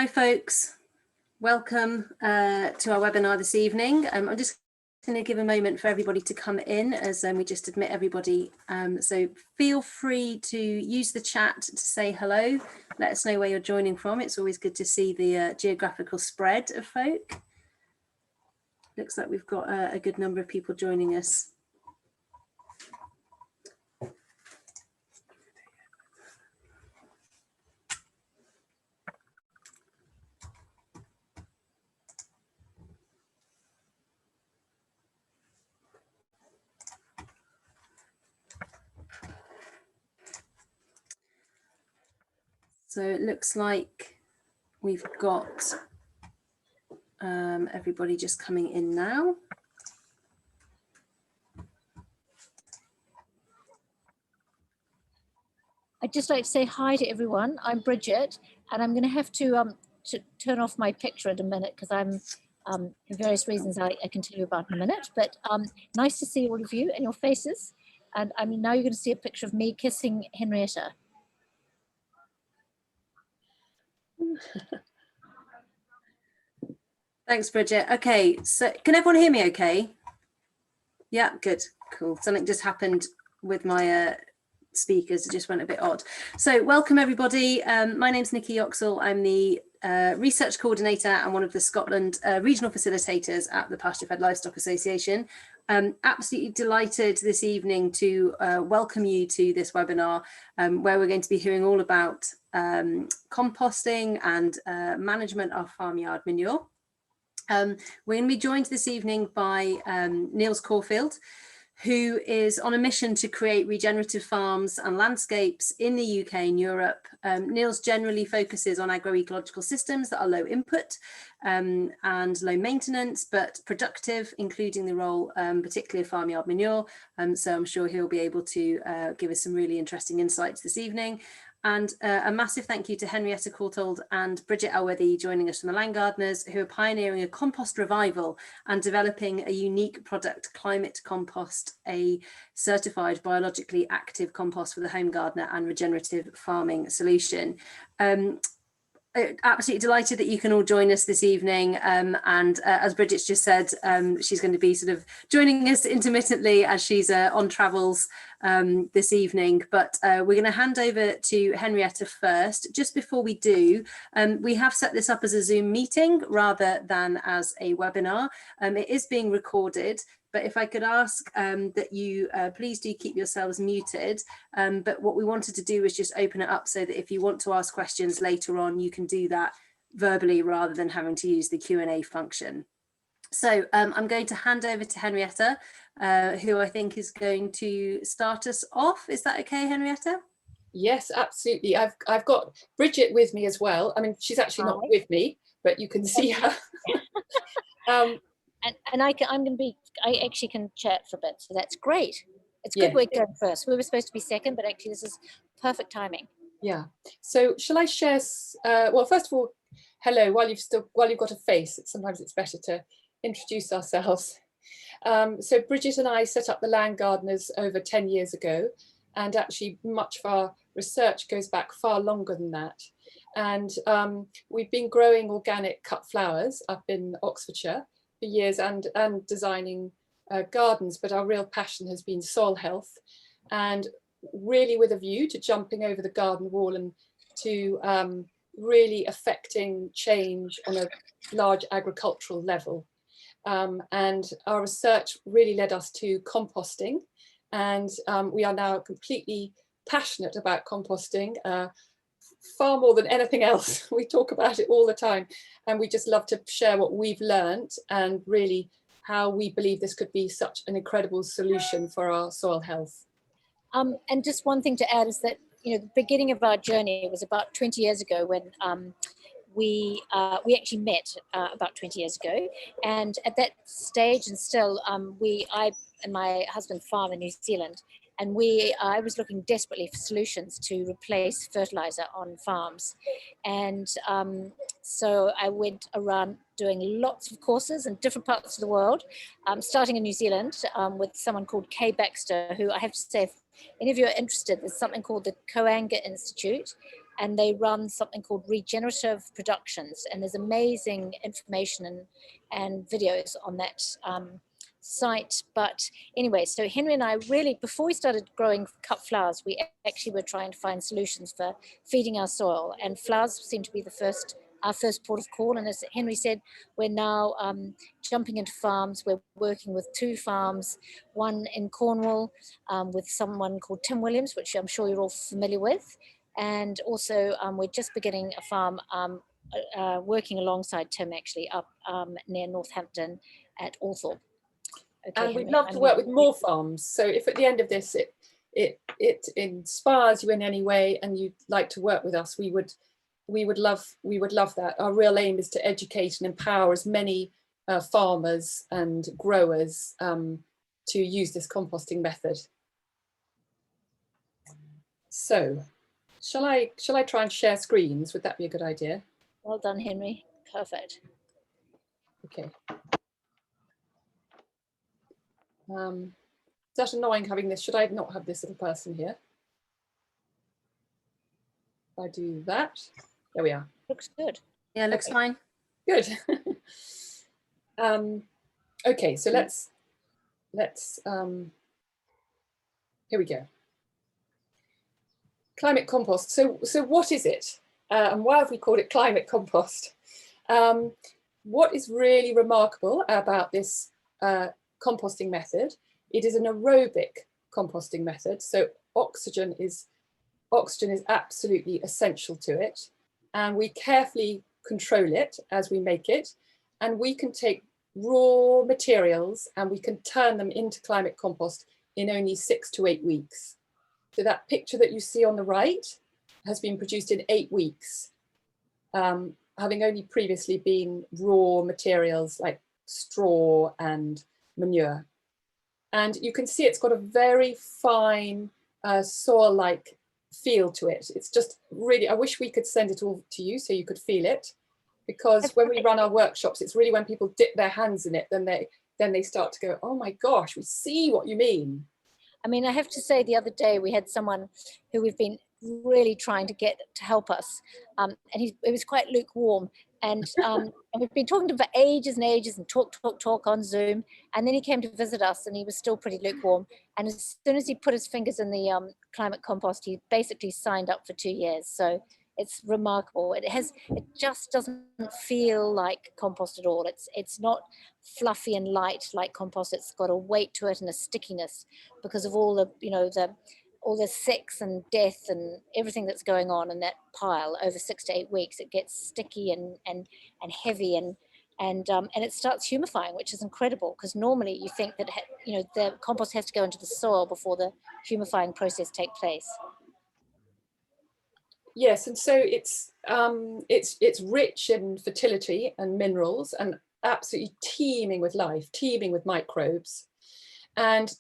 Hi folks, welcome to our webinar this evening. I'm just going to give a moment for everybody to come in as we just admit everybody. So feel free to use the chat to say hello, let us know where you're joining from. It's always good to see the geographical spread of folk. Looks like we've got a good number of people joining us. So it looks like we've got everybody just coming in now. I'd just like to say hi to everyone. I'm Bridget, and I'm going to have to turn off my picture in a minute because I'm, for various reasons I can tell you about in a minute. But nice to see all of you and your faces. And I mean, now you're going to see a picture of me kissing Henrietta. Thanks, Bridget. Okay, so can everyone hear me okay? Yeah, good, cool. Something just happened with my speakers, it just went a bit odd. So welcome everybody. My name's Nikki Yoxall. I'm the research coordinator and one of the Scotland regional facilitators at the Pasture Fed Livestock Association. Absolutely delighted this evening to welcome you to this webinar where we're going to be hearing all about composting and management of farmyard manure. We're going to be joined this evening by Niels Corfield, who is on a mission to create regenerative farms and landscapes in the UK and Europe. Niels generally focuses on agroecological systems that are low input and low maintenance, but productive, including the role particularly of farmyard manure. So I'm sure he'll be able to give us some really interesting insights this evening. And a massive thank you to Henrietta, Courtauld and Bridget Elworthy joining us from the Land Gardeners, who are pioneering a compost revival and developing a unique product, Climate Compost, a certified biologically active compost for the home gardener and regenerative farming solution. Absolutely delighted that you can all join us this evening, and as Bridget's just said, she's going to be sort of joining us intermittently as she's on travels this evening, but we're going to hand over to Henrietta first. Just before we do, we have set this up as a Zoom meeting rather than as a webinar. It is being recorded, but if I could ask that you please do keep yourselves muted. But what we wanted to do was just open it up so that if you want to ask questions later on, you can do that verbally rather than having to use the Q&A function. So I'm going to hand over to Henrietta, who I think is going to start us off. Is that okay, Henrietta? Yes, absolutely. I've got Bridget with me as well. I mean, she's actually not with me, but you can see her. And I actually can chat for a bit, so that's great. It's good we're going first. We were supposed to be second, but actually this is perfect timing. Yeah. So shall I share? Well, first of all, hello. While you've got a face, sometimes it's better to introduce ourselves. So Bridget and I set up the Land Gardeners over 10 years ago, and actually much of our research goes back far longer than that. And we've been growing organic cut flowers up in Oxfordshire for years and designing gardens, but our real passion has been soil health, and really with a view to jumping over the garden wall and to really affecting change on a large agricultural level. And our research really led us to composting, and we are now completely passionate about composting, far more than anything else. We talk about it all the time, and we just love to share what we've learned and really how we believe this could be such an incredible solution for our soil health. And just one thing to add is that, you know, the beginning of our journey was about 20 years ago when we actually met about 20 years ago, and at that stage and still I and my husband farm in New Zealand, and I was looking desperately for solutions to replace fertilizer on farms. And so I went around doing lots of courses in different parts of the world, starting in New Zealand with someone called Kay Baxter, who I have to say, if any of you are interested, there's something called the Coanga Institute. and they run something called Regenerative Productions, and there's amazing information and videos on that site. But anyway, so Henry and I really, before we started growing cut flowers, we actually were trying to find solutions for feeding our soil, and flowers seem to be our first port of call. And as Henry said, we're now jumping into farms. We're working with 2 farms, one in Cornwall with someone called Tim Williams, which I'm sure you're all familiar with. And also we're just beginning a farm working alongside Tim actually up near Northampton at Althorpe. Okay, and we'd Henry, love to work with more farms. So if at the end of this it inspires you in any way and you'd like to work with us, we would love that. Our real aim is to educate and empower as many farmers and growers to use this composting method. So shall I try and share screens? Would that be a good idea? Well done, Henry. Perfect. Okay. Is that annoying having this? Should I not have this little person here? If I do that, there we are. Looks good. Yeah, looks Okay. fine. Good. Okay, so let's here we go. Climate compost. So what is it? And why have we called it climate compost? What is really remarkable about this composting method? It is an aerobic composting method. So oxygen is absolutely essential to it, and we carefully control it as we make it, and we can take raw materials and we can turn them into climate compost in only 6 to 8 weeks. So that picture that you see on the right has been produced in 8 weeks, having only previously been raw materials like straw and manure. And you can see it's got a very fine soil-like feel to it. It's just really, I wish we could send it all to you so you could feel it, because when we run our workshops, it's really when people dip their hands in it, then they start to go, oh my gosh, we see what you mean. I mean, I have to say, the other day we had someone who we've been really trying to get to help us, and it was quite lukewarm, and we've been talking to him for ages and ages and talk on Zoom, and then he came to visit us and he was still pretty lukewarm, and as soon as he put his fingers in the climate compost, he basically signed up for 2 years. So it's remarkable. It just doesn't feel like compost at all. It's not fluffy and light like compost. It's got a weight to it and a stickiness because of all the all the sex and death and everything that's going on in that pile over 6 to 8 weeks. It gets sticky and heavy and it starts humifying, which is incredible, because normally you think that the compost has to go into the soil before the humifying process takes place. Yes, and so it's rich in fertility and minerals and absolutely teeming with life, teeming with microbes. And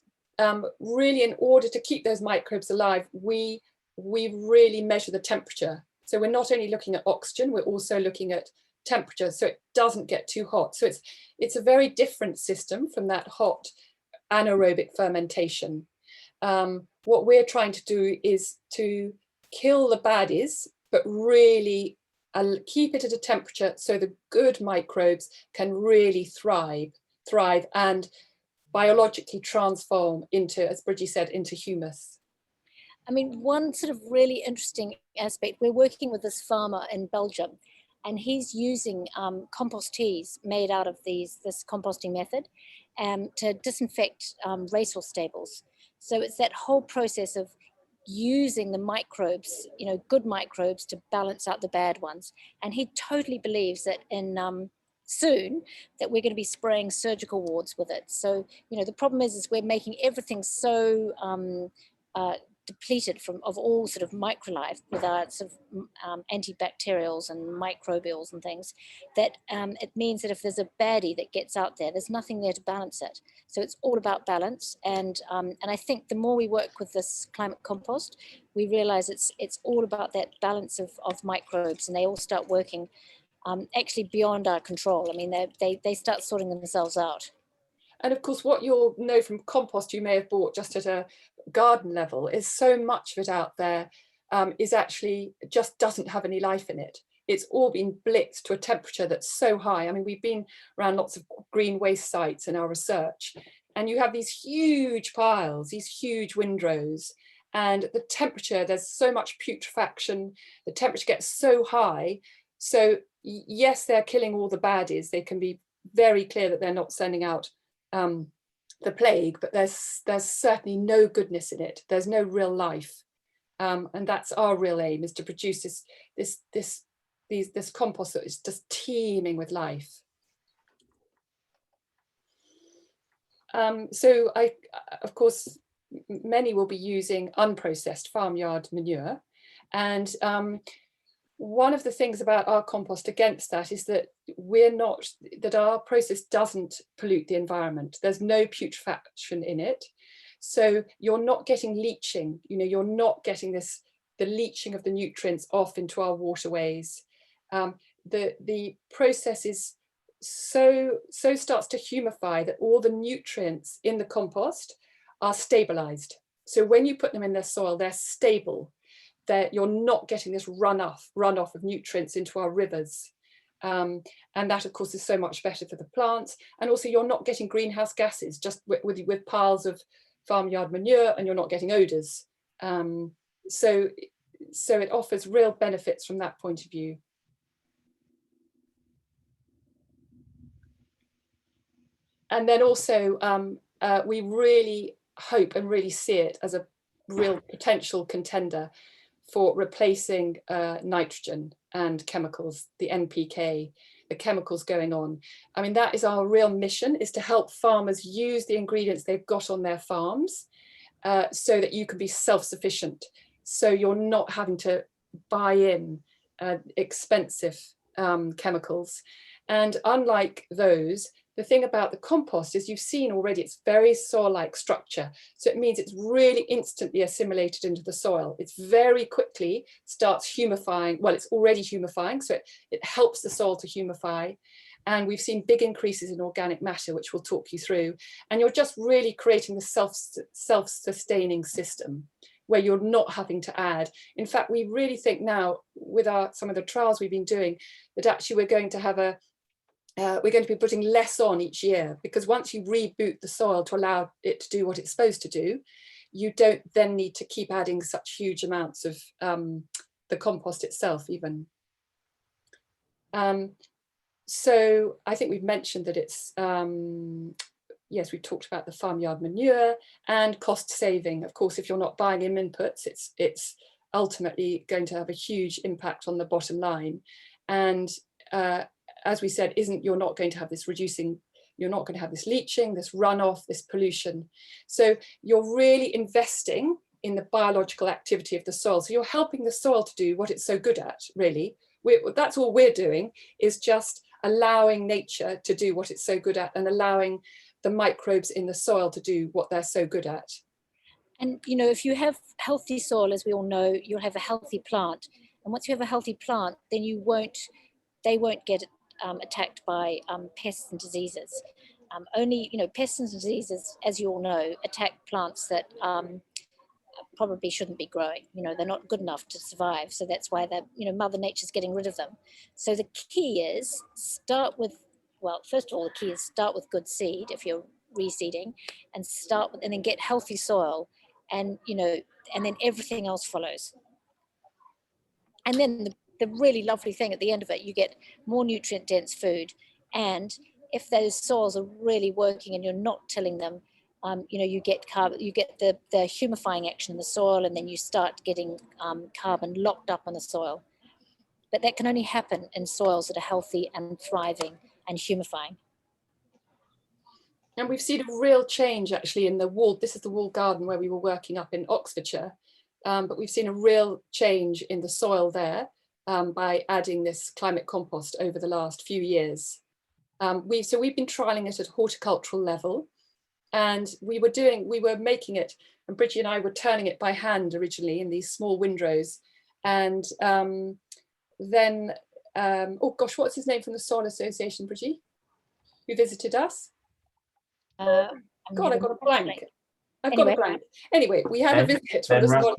really, in order to keep those microbes alive, we really measure the temperature. So we're not only looking at oxygen, we're also looking at temperature, so it doesn't get too hot. So it's a very different system from that hot anaerobic fermentation. What we're trying to do is to kill the baddies, but really keep it at a temperature so the good microbes can really thrive and biologically transform into, as Bridget said, into humus. I mean, one sort of really interesting aspect, we're working with this farmer in Belgium, and he's using compost teas made out of this composting method to disinfect racehorse stables. So it's that whole process of using the microbes, good microbes, to balance out the bad ones. And he totally believes that soon that we're going to be spraying surgical wards with it. So the problem is we're making everything so depleted of all sort of microlife with our sort of antibacterials and microbials and things, that it means that if there's a baddie that gets out there's nothing there to balance it. So it's all about balance, and I think the more we work with this climate compost, we realize it's all about that balance of microbes, and they all start working actually beyond our control. I mean, they start sorting themselves out. And of course, what you'll know from compost you may have bought just at a garden level is so much of it out there is actually just doesn't have any life in it. It's all been blitzed to a temperature that's so high. I mean, we've been around lots of green waste sites in our research, and you have these huge piles, these huge windrows, and the temperature, there's so much putrefaction, the temperature gets so high. So yes, they're killing all the baddies. They can be very clear that they're not sending out the plague, but there's certainly no goodness in it. There's no real life. And that's our real aim, is to produce this compost that is just teeming with life. So of course, many will be using unprocessed farmyard manure. And one of the things about our compost against that is that that our process doesn't pollute the environment. There's no putrefaction in it. So you're not getting leaching, you're not getting the leaching of the nutrients off into our waterways. The process is so starts to humify that all the nutrients in the compost are stabilized. So when you put them in their soil, they're stable. You're not getting this runoff of nutrients into our rivers. And that, of course, is so much better for the plants. And also you're not getting greenhouse gases just with piles of farmyard manure, and you're not getting odors. So it offers real benefits from that point of view. And then also we really hope and really see it as a real potential contender for replacing nitrogen and chemicals, the NPK, the chemicals going on. I mean, that is our real mission, is to help farmers use the ingredients they've got on their farms so that you can be self-sufficient. So you're not having to buy in expensive chemicals. And unlike those, the thing about the compost is, you've seen already, it's very soil-like structure. So it means it's really instantly assimilated into the soil. It's very quickly starts humifying. Well, it's already humifying, so it helps the soil to humify. And we've seen big increases in organic matter, which we'll talk you through. And you're just really creating the self-sustaining system where you're not having to add. In fact, we really think now, with some of the trials we've been doing, that actually we're going to be putting less on each year, because once you reboot the soil to allow it to do what it's supposed to do, you don't then need to keep adding such huge amounts of the compost itself even. So I think we've mentioned that it's, yes, we've talked about the farmyard manure and cost saving. Of course, if you're not buying in inputs, it's ultimately going to have a huge impact on the bottom line. And as we said, you're not going to have this leaching, this runoff, this pollution. So you're really investing in the biological activity of the soil. So you're helping the soil to do what it's so good at, really. That's all we're doing, is just allowing nature to do what it's so good at, and allowing the microbes in the soil to do what they're so good at. And, if you have healthy soil, as we all know, you'll have a healthy plant. And once you have a healthy plant, then they won't get attacked by pests and diseases. Only, pests and diseases, as you all know, attack plants that probably shouldn't be growing. They're not good enough to survive. So that's why Mother Nature's getting rid of them. So the key is first of all, the key is start with good seed if you're reseeding, and and then get healthy soil, and and then everything else follows. And then the really lovely thing at the end of it, you get more nutrient dense food. And if those soils are really working and you're not tilling them, you get carbon, you get the humifying action in the soil, and then you start getting carbon locked up in the soil. But that can only happen in soils that are healthy and thriving and humifying. And we've seen a real change actually in the wall. This is the wall garden where we were working up in Oxfordshire. But we've seen a real change in the soil there by adding this climate compost over the last few years. So we've been trialing it at horticultural level, and we were making it, and Bridget and I were turning it by hand originally in these small windrows. And then, oh gosh, what's his name from the Soil Association, Bridget, who visited us? God, I've got a blank. I've got a blank. Anyway, we had a visit from the Soil.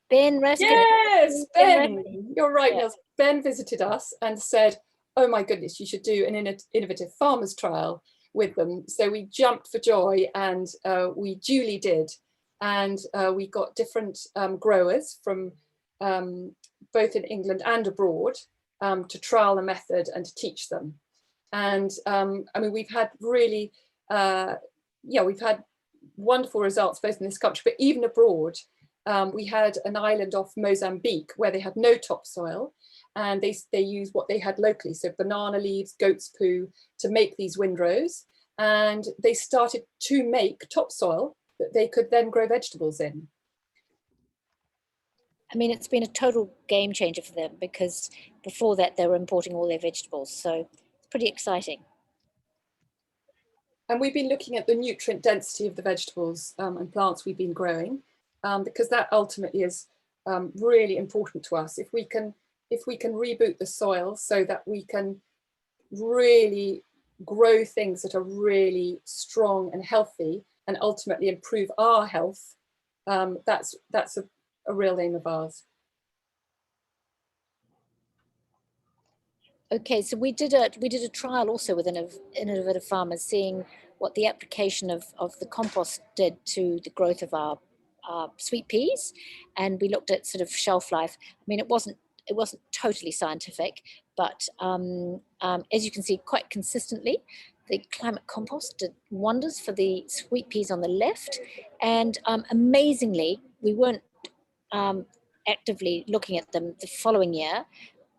Ben Raskin. Yes, Ben, you're right, Yeah. Niels. Ben visited us and said, oh my goodness, you should do an innovative farmers trial with them. So we jumped for joy, and we duly did. And we got different growers from both in England and abroad to trial the method and to teach them. And I mean, we've had really, we've had wonderful results both in this country, but even abroad. We had an island off Mozambique where they had no topsoil, and they used what they had locally, so banana leaves, goat's poo, to make these windrows. And they started to make topsoil that they could then grow vegetables in. I mean, it's been a total game changer for them, because before that they were importing all their vegetables. So it's pretty exciting. And we've been looking at the nutrient density of the vegetables and plants we've been growing, because that ultimately is really important to us. If we can reboot the soil so that we can really grow things that are really strong and healthy, and ultimately improve our health, that's a real aim of ours. Okay, so we did a trial also with innovative farmers, seeing what the application of the compost did to the growth of our sweet peas, and we looked at sort of shelf life. I mean, it wasn't totally scientific, but as you can see, quite consistently, the Climate Compost did wonders for the sweet peas on the left, and amazingly, we weren't actively looking at them the following year,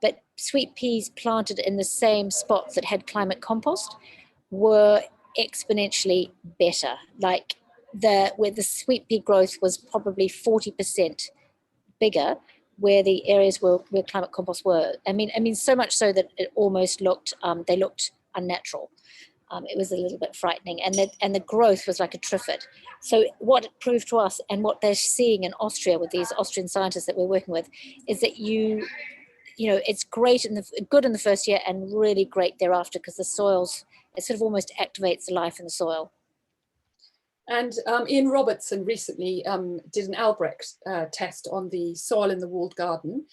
but sweet peas planted in the same spots that had Climate Compost were exponentially better. Like where the sweet pea growth was probably 40% bigger, where the areas where Climate Compost were. I mean, so much so that it almost looked, they looked unnatural. It was a little bit frightening, and the growth was like a triffid. So what it proved to us, and what they're seeing in Austria with these Austrian scientists that we're working with, is that you know, it's great good in the first year and really great thereafter, because the soils, it sort of almost activates the life in the soil. And Ian Robertson recently did an Albrecht test on the soil in the walled garden.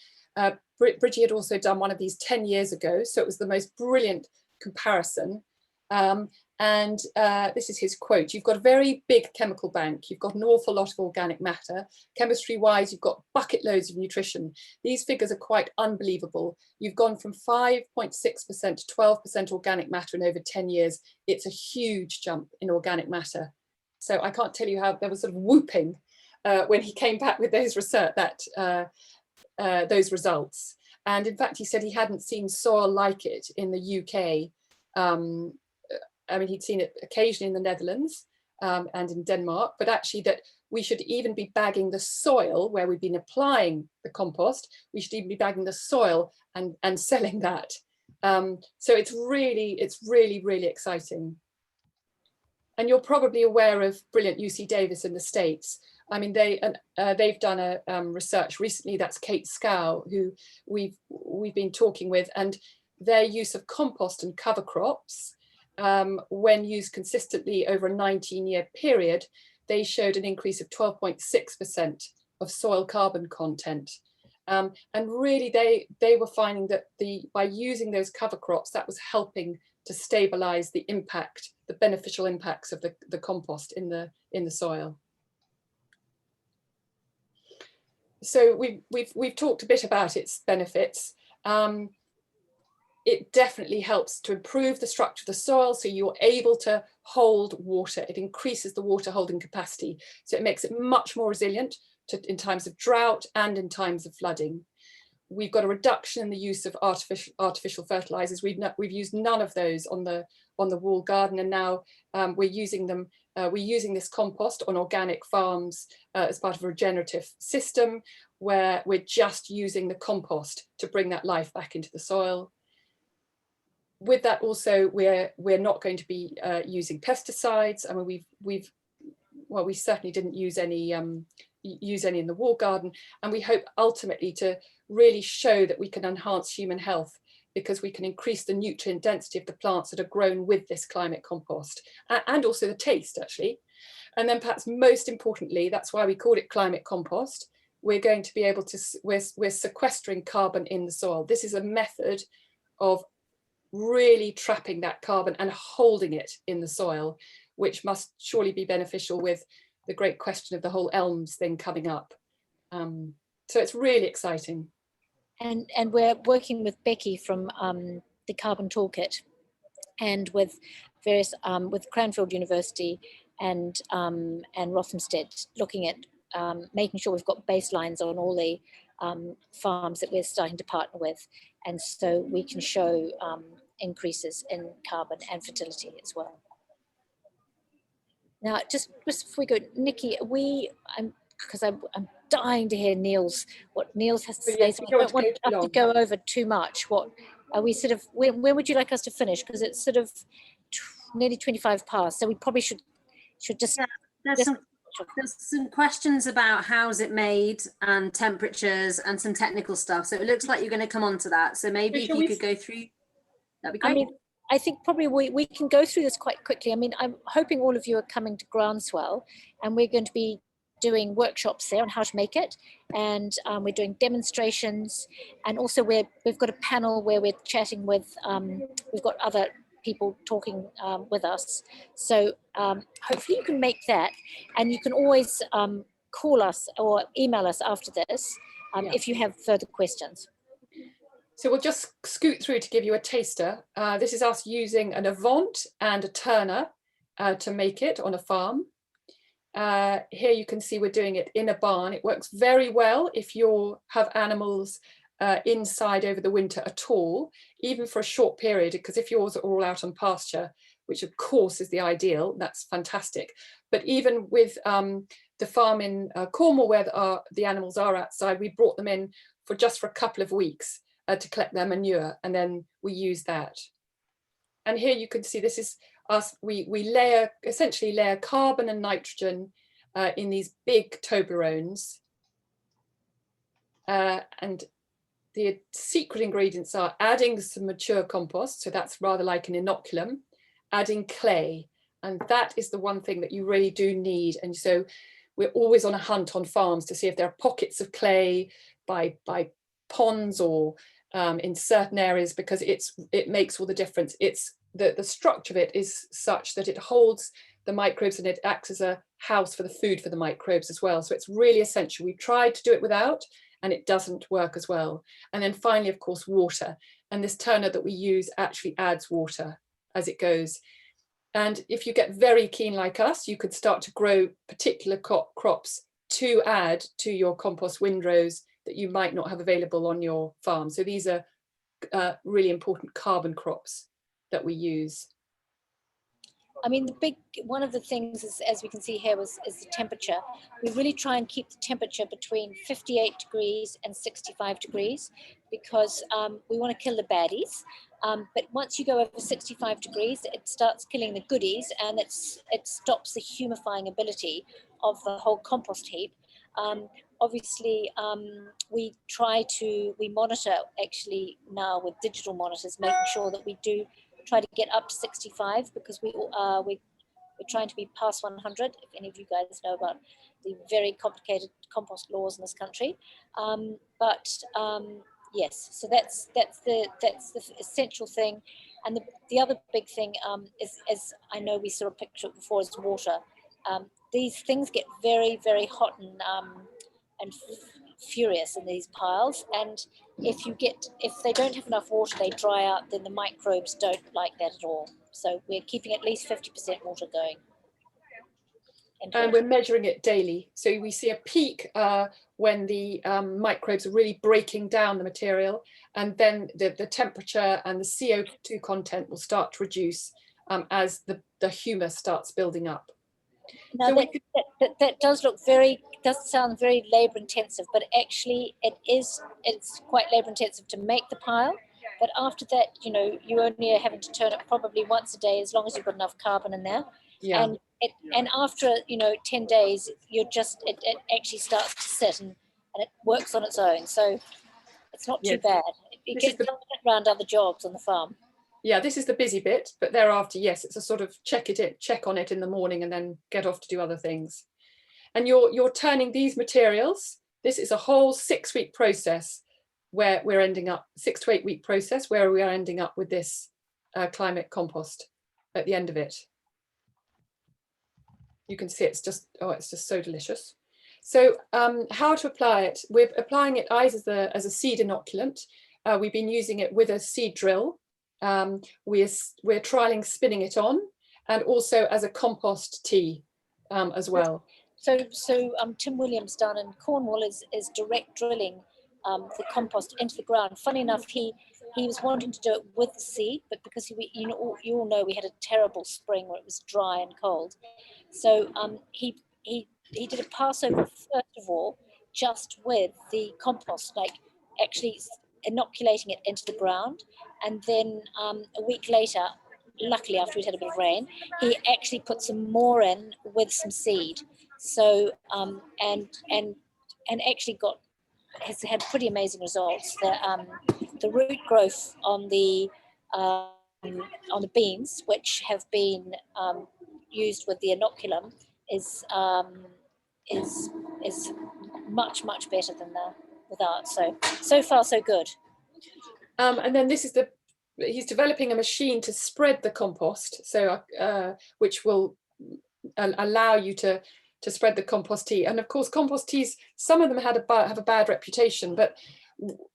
Bridget had also done one of these 10 years ago, so it was the most brilliant comparison. And this is his quote: "You've got a very big chemical bank, you've got an awful lot of organic matter. Chemistry wise, you've got bucket loads of nutrition. These figures are quite unbelievable. You've gone from 5.6% to 12% organic matter in over 10 years. It's a huge jump in organic matter." So I can't tell you how there was sort of whooping when he came back with those those results. And in fact, he said he hadn't seen soil like it in the UK. I mean, he'd seen it occasionally in the Netherlands and in Denmark, but actually that we should even be bagging the soil where we've been applying the compost. We should even be bagging the soil and selling that. So it's really, really exciting. And you're probably aware of brilliant UC Davis in the States. I mean, they've done a research recently. That's Kate Scow, who we've been talking with, and their use of compost and cover crops, when used consistently over a 19-year period, they showed an increase of 12.6% of soil carbon content. And really, they were finding that by using those cover crops, that was helping to stabilize the impact, the beneficial impacts of the compost in the soil. So we've talked a bit about its benefits. It definitely helps to improve the structure of the soil, so you're able to hold water. It increases the water holding capacity, so it makes it much more resilient in times of drought and in times of flooding. We've got a reduction in the use of artificial fertilizers. We've used none of those on the walled garden, and now we're using them. We're using this compost on organic farms as part of a regenerative system, where we're just using the compost to bring that life back into the soil. With that, also, we're not going to be using pesticides. I mean, we certainly didn't use any in the walled garden, and we hope ultimately to really show that we can enhance human health, because we can increase the nutrient density of the plants that are grown with this Climate Compost, and also the taste, actually. And then perhaps most importantly, that's why we called it Climate Compost, we're going to be able to, we're sequestering carbon in the soil. This is a method of really trapping that carbon and holding it in the soil, which must surely be beneficial with the great question of the whole elms thing coming up. So it's really exciting. And we're working with Becky from the Carbon Toolkit, and with various with Cranfield University and Rothamsted, looking at making sure we've got baselines on all the farms that we're starting to partner with, and so we can show increases in carbon and fertility as well. Now, just before we go, Nikki, because I'm dying to hear what Niels has to say. So I don't want us to go over too much. What are we sort of? When would you like us to finish? Because it's sort of nearly 25 past, so we probably should just. Yeah, there's some questions about how's it made and temperatures and some technical stuff. So it looks like you're going to come on to that. So maybe if you could go through, that'd be great. I mean, I think probably we can go through this quite quickly. I mean, I'm hoping all of you are coming to Groundswell, and we're going to be doing workshops there on how to make it, and we're doing demonstrations, and also we've got a panel where we're chatting with, we've got other people talking with us. So hopefully you can make that, and you can always call us or email us after this if you have further questions. So we'll just scoot through to give you a taster. This is us using an Avant and a turner to make it on a farm. Here you can see we're doing it in a barn. It works very well if you have animals inside over the winter at all, even for a short period, because if yours are all out on pasture, which of course is the ideal, that's fantastic. But even with the farm in Cornwall, where the animals are outside, we brought them in just for a couple of weeks to collect their manure, and then we use that. And here you can see this is us, we essentially layer carbon and nitrogen in these big Toblerones. And the secret ingredients are adding some mature compost, so that's rather like an inoculum, adding clay, and that is the one thing that you really do need. And so we're always on a hunt on farms to see if there are pockets of clay by ponds or in certain areas, because it makes all the difference. It's the structure of it is such that it holds the microbes and it acts as a house for the food for the microbes as well. So it's really essential. We've tried to do it without, and it doesn't work as well. And then finally, of course, water. And this turner that we use actually adds water as it goes. And if you get very keen like us, you could start to grow particular crops to add to your compost windrows that you might not have available on your farm. So these are really important carbon crops that we use. I mean, one of the things is, as we can see here, is the temperature. We really try and keep the temperature between 58 degrees and 65 degrees because we want to kill the baddies. But once you go over 65 degrees, it starts killing the goodies, and it stops the humifying ability of the whole compost heap. Obviously, we monitor actually now with digital monitors, making sure that we do try to get up to 65 because we're trying to be past 100. If any of you guys know about the very complicated compost laws in this country, yes, so that's the essential thing. And the other big thing is, as I know we saw a picture before, is water. These things get very, very hot and furious in these piles, and if they don't have enough water, they dry out. Then the microbes don't like that at all. So we're keeping at least 50% water going. And we're measuring it daily. So we see a peak when the microbes are really breaking down the material, and then the temperature and the CO2 content will start to reduce as the humus starts building up. Now So that does sound very labor intensive, but actually it's quite labor intensive to make the pile. But after that, you only are having to turn it probably once a day, as long as you've got enough carbon in there. Yeah. And after 10 days, it actually starts to sit and it works on its own. So it's not too bad. It gets around other jobs on the farm. Yeah, this is the busy bit, but thereafter, yes, it's a sort of check on it in the morning and then get off to do other things. And you're turning these materials. This is a whole 6-week process where we're ending up, 6 to 8 week process where we are ending up with this climate compost at the end of it. You can see it's just, oh, it's just so delicious. So how to apply it? We're applying it either as a seed inoculant. We've been using it with a seed drill. We're trialing spinning it on, and also as a compost tea as well. So Tim Williams down in Cornwall is direct drilling the compost into the ground. Funny enough, he was wanting to do it with the seed, but because you all know we had a terrible spring where it was dry and cold. So he did a Passover first of all, just with the compost, like actually inoculating it into the ground, and then a week later, luckily after we'd had a bit of rain, he actually put some more in with some seed. So and actually has had pretty amazing results. The root growth on the beans, which have been used with the inoculum, is much better than without. So far so good. And then this is he's developing a machine to spread the compost, so which will allow you to spread the compost tea. And of course, compost teas, some of them have a bad reputation, but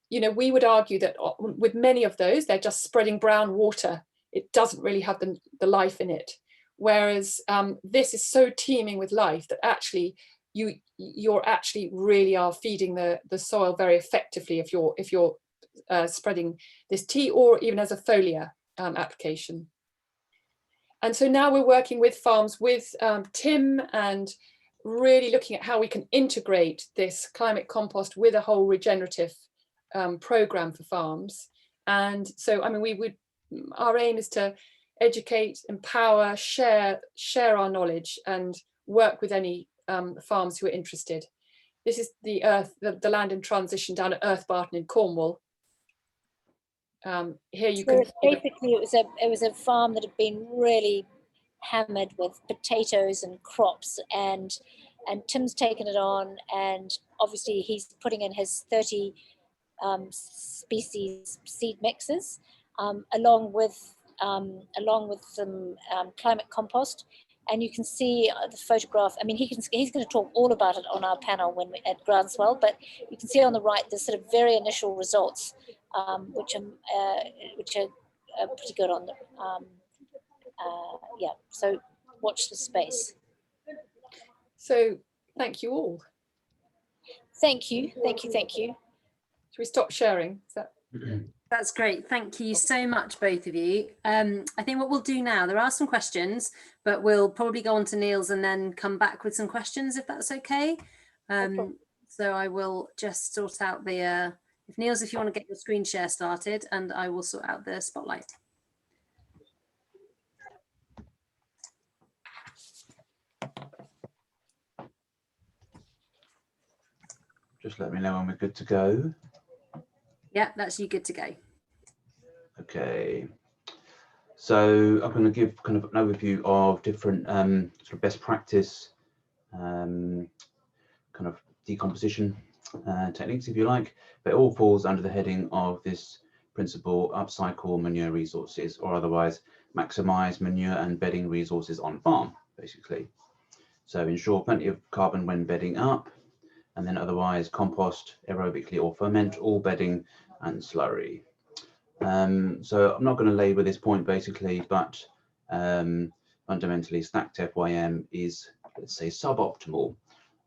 you know, we would argue that with many of those, they're just spreading brown water. It doesn't really have the life in it. Whereas this is so teeming with life that actually you're actually really are feeding the soil very effectively if you're spreading this tea, or even as a foliar application. And so now we're working with farms with Tim, and really looking at how we can integrate this climate compost with a whole regenerative program for farms. And so, I mean, our aim is to educate, empower, share our knowledge, and work with any farms who are interested. This is the land in transition down at Earthbarton in Cornwall. Here you can basically it was a farm that had been really hammered with potatoes and crops, and Tim's taken it on, and obviously he's putting in his 30 species seed mixes along with some climate compost. And you can see the photograph. I mean, he's going to talk all about it on our panel at Groundswell, but you can see on the right the sort of very initial results, which are pretty good on the yeah. So watch the space. So thank you all. Thank you. Should we stop sharing? Is that... That's great. Thank you so much, both of you. I think what we'll do now, there are some questions, but we'll probably go on to Niels and then come back with some questions, if that's okay. So I will just sort out the, if Niels, if you want to get your screen share started, and I will sort out the spotlight. Just let me know when we're good to go. Yeah, that's you good to go. Okay. So I'm going to give kind of an overview of different sort of best practice kind of decomposition techniques, if you like, but it all falls under the heading of this principle: upcycle manure resources, or otherwise maximize manure and bedding resources on farm, basically. So ensure plenty of carbon when bedding up, and then otherwise compost aerobically or ferment all bedding and slurry. So I'm not going to labour this point basically, but fundamentally stacked FYM is, let's say, suboptimal.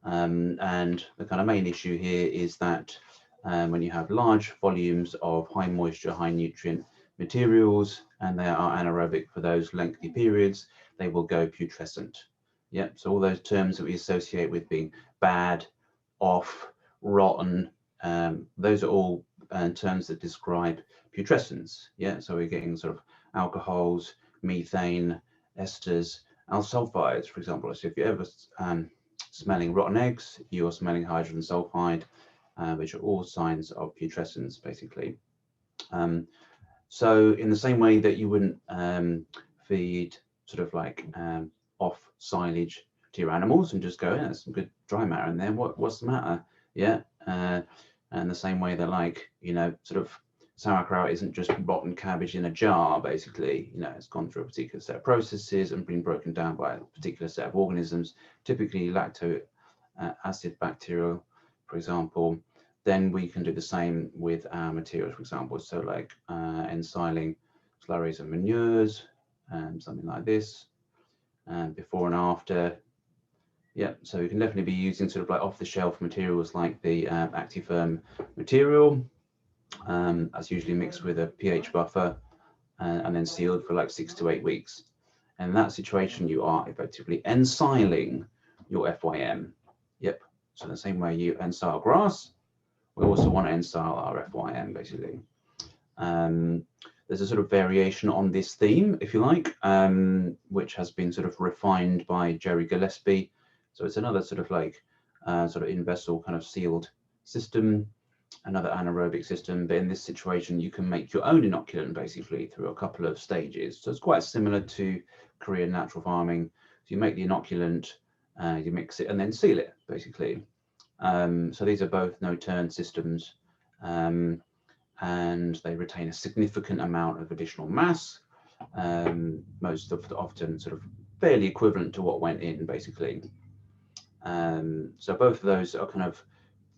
And the kind of main issue here is that when you have large volumes of high moisture, high nutrient materials, and they are anaerobic for those lengthy periods, they will go putrescent. Yeah, so all those terms that we associate with being bad, off, rotten, those are all terms that describe putrescence. Yeah, so we're getting sort of alcohols, methane, esters, sulfides, for example. So if you're ever smelling rotten eggs, you're smelling hydrogen sulfide, which are all signs of putrescence, basically. So in the same way that you wouldn't feed sort of like off silage to your animals and just go, yeah, there's some good dry matter in there, what's the matter? Yeah, and the same way that, like, you know, sort of sauerkraut isn't just rotten cabbage in a jar, basically. You know, it's gone through a particular set of processes and been broken down by a particular set of organisms, typically lactic acid bacterial, for example. Then we can do the same with our materials, for example. So like ensiling slurries and manures, something like this, before and after. Yeah, so we can definitely be using sort of like off-the-shelf materials like the Actifirm material. That's usually mixed with a pH buffer and then sealed for like 6 to 8 weeks. And in that situation, you are effectively ensiling your FYM. Yep, so the same way you ensile grass, we also want to ensile our FYM, basically. There's a sort of variation on this theme, if you like, which has been sort of refined by Jerry Gillespie. So it's another sort of like sort of in-vessel kind of sealed system, another anaerobic system. But in this situation, you can make your own inoculant basically through a couple of stages. So it's quite similar to Korean natural farming. So you make the inoculant, you mix it and then seal it basically. So these are both no-turn systems, and they retain a significant amount of additional mass, most often sort of fairly equivalent to what went in basically. So both of those are kind of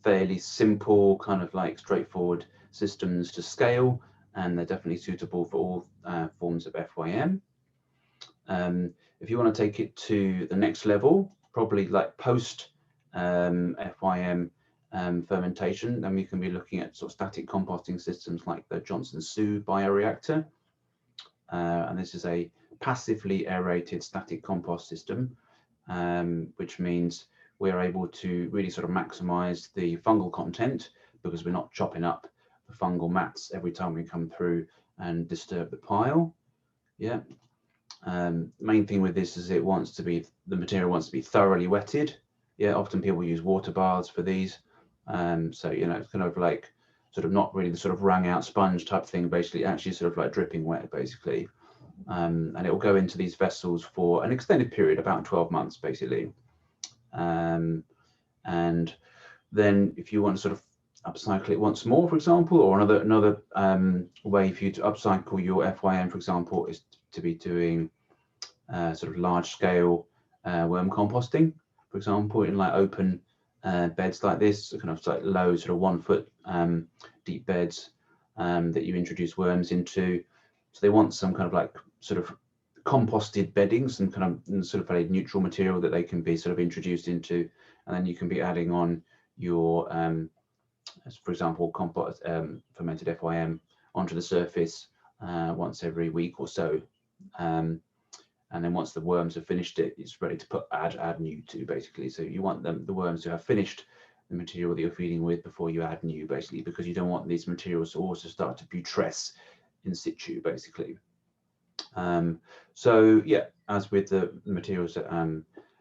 fairly simple, kind of like straightforward systems to scale, and they're definitely suitable for all forms of FYM. If you want to take it to the next level, probably like post FYM fermentation, then we can be looking at sort of static composting systems like the Johnson-Su bioreactor. And this is a passively aerated static compost system, which means we're able to really sort of maximize the fungal content because we're not chopping up the fungal mats every time we come through and disturb the pile. Yeah. Main thing with this is the material wants to be thoroughly wetted. Yeah, often people use water baths for these. So, you know, it's kind of like sort of not really the sort of wrung out sponge type thing, basically actually sort of like dripping wet basically. And it will go into these vessels for an extended period, about 12 months basically. And then if you want to sort of upcycle it once more, for example, or another way for you to upcycle your FYM, for example, is to be doing sort of large scale worm composting, for example, in like open beds like this, kind of like low sort of 1 foot deep beds that you introduce worms into. So they want some kind of like sort of composted bedding, some kind of sort of very neutral material that they can be sort of introduced into, and then you can be adding on your, for example, compost fermented FYM onto the surface once every week or so. And then once the worms have finished it, it's ready to add new to basically. So you want the worms to have finished the material that you're feeding with before you add new, basically, because you don't want these materials to also start to putress in situ, basically. So yeah, as with the materials that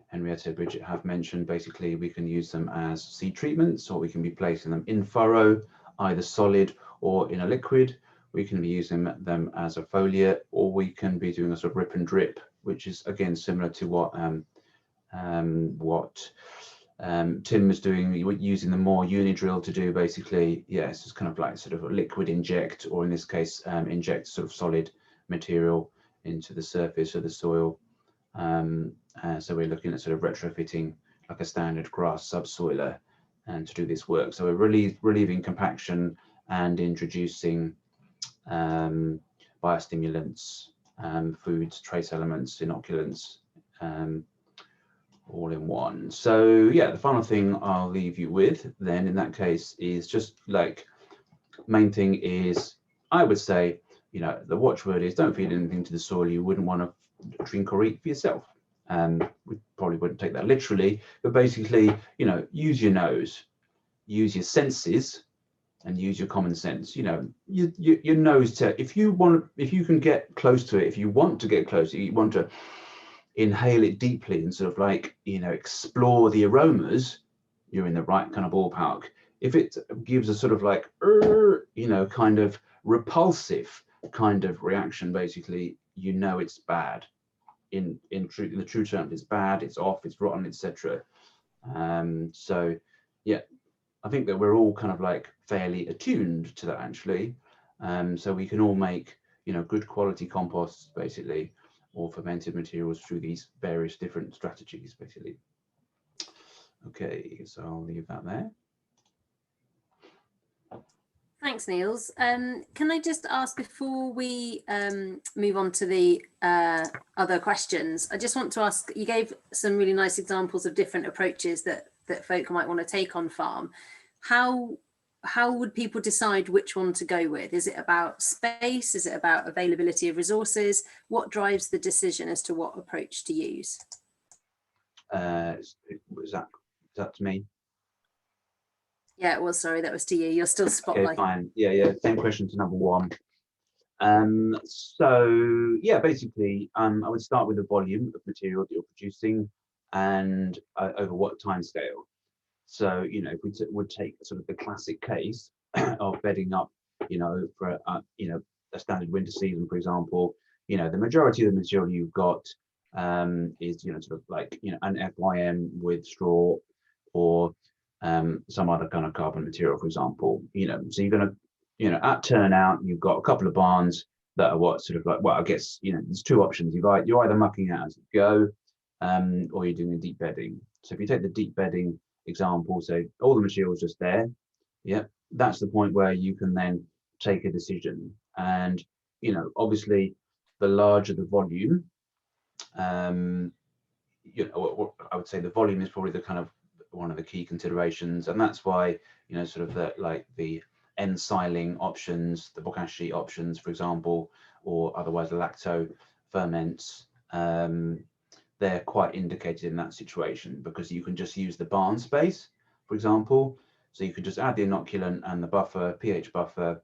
Henrietta and Bridget have mentioned, basically we can use them as seed treatments, or we can be placing them in furrow, either solid or in a liquid. We can be using them as a foliar, or we can be doing a sort of rip and drip, which is again similar to what Tim was doing, using the more unidrill to do basically. Yes, it's kind of like sort of a liquid inject, or in this case inject sort of solid material into the surface of the soil. So we're looking at sort of retrofitting like a standard grass subsoiler and to do this work. So we're really relieving compaction and introducing biostimulants, foods, trace elements, inoculants, all in one. So yeah, the final thing I'll leave you with then in that case is just like, main thing is, I would say, you know, the watchword is don't feed anything to the soil you wouldn't want to drink or eat for yourself. We probably wouldn't take that literally, but basically, you know, use your nose, use your senses, and use your common sense. You know, your nose to, if you can get close to it, if you want to get close to it, you want to inhale it deeply and sort of like, you know, explore the aromas, you're in the right kind of ballpark. If it gives a sort of like, you know, kind of repulsive kind of reaction, basically, you know it's bad. In the true terms, it's bad, it's off, it's rotten, etc. So yeah, I think that we're all kind of like fairly attuned to that actually. So we can all make, you know, good quality composts basically, or fermented materials through these various different strategies basically. Okay, so I'll leave that there. Thanks, Niels. Can I just ask before we move on to the other questions, I just want to ask, you gave some really nice examples of different approaches that folk might want to take on farm. How would people decide which one to go with? Is it about space? Is it about availability of resources? What drives the decision as to what approach to use? Is that to me? Yeah, it was. Sorry, that was to you. You're still spotlighting. Okay, fine. Yeah. Same question to number one. So yeah, basically, I would start with the volume of material that you're producing and over what time scale. So, you know, if we would take sort of the classic case of bedding up, you know, for you know, a standard winter season, for example, you know, the majority of the material you've got is, you know, sort of like, you know, an FYM with straw or some other kind of carbon material, for example, you know, so you're going to, you know, at turnout, you've got a couple of barns that are what sort of like, well, I guess, you know, there's two options. You're either mucking out as you go, or you're doing a deep bedding. So if you take the deep bedding example, so all the material is just there, yeah, that's the point where you can then take a decision. And, you know, obviously the larger the volume, you know, I would say the volume is probably the kind of one of the key considerations, and that's why, you know, sort of the like the N-siling options, the bokashi options, for example, or otherwise the lacto ferments, they're quite indicated in that situation because you can just use the barn space, for example. So you could just add the inoculant and the buffer, pH buffer,